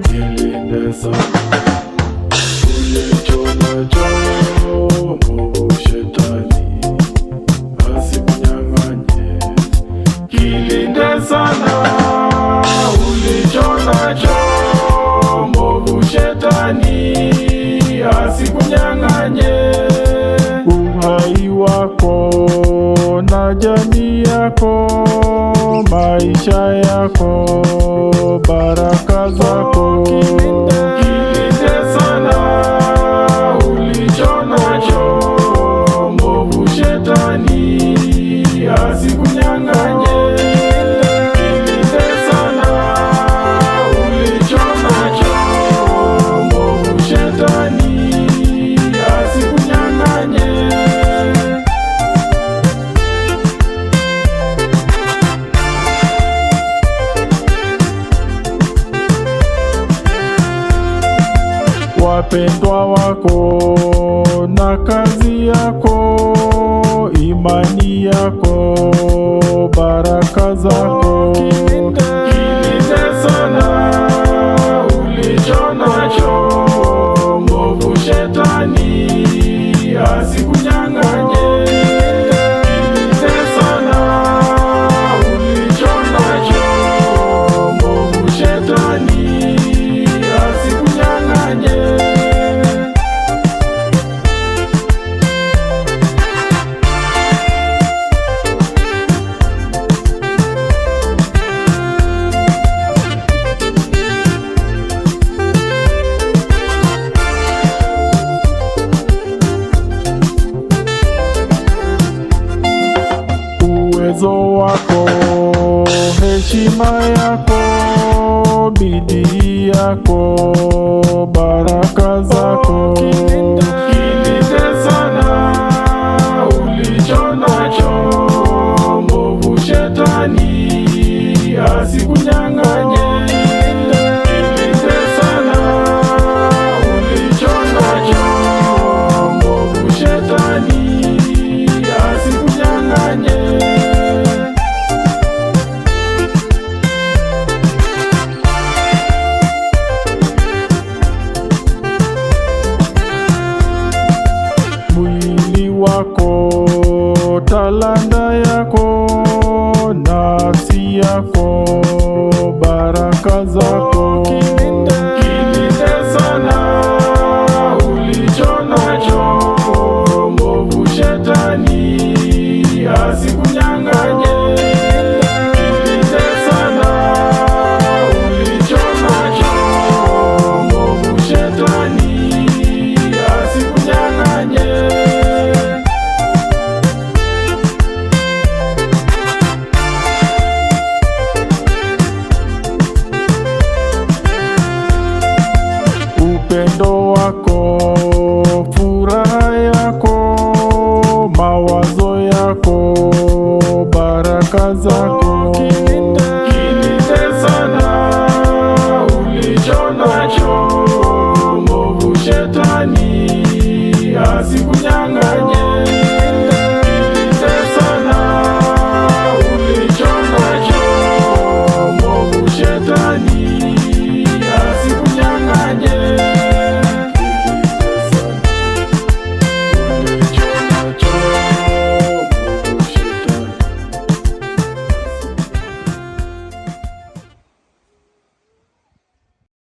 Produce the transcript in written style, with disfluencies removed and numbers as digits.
Jilinde sana ulicho nacho, mwovu shetani asikunyang'anye. Jilinde sana ulicho nacho, mwovu shetani asikunyang'anye. Uhai wako na jamii yako, maisha yako, baraka zako. Jilinde sana ulicho nacho, mwovu shetani asikunyang'anye. Jilinde sana ulicho nacho, mwovu shetani asikunyang'anye. Wapendwa wako na kazi yako, imani yako, baraka zako. Jilinde sana ulicho nacho, mwovu shetani asikunyang'anye. Jilinde sana ulicho nacho, mwovu shetani asikunyang'anye. Uwezo wako, heshima yako, bidii yako, baraka zako. Jilinde sana ulicho nacho, mwovu shetani asikunyang'anye. Jilinde sana ulicho nacho, mwovu shetani asikunyang'anye. Mwili wako, talanta yako, nafsi yako, baraka zako.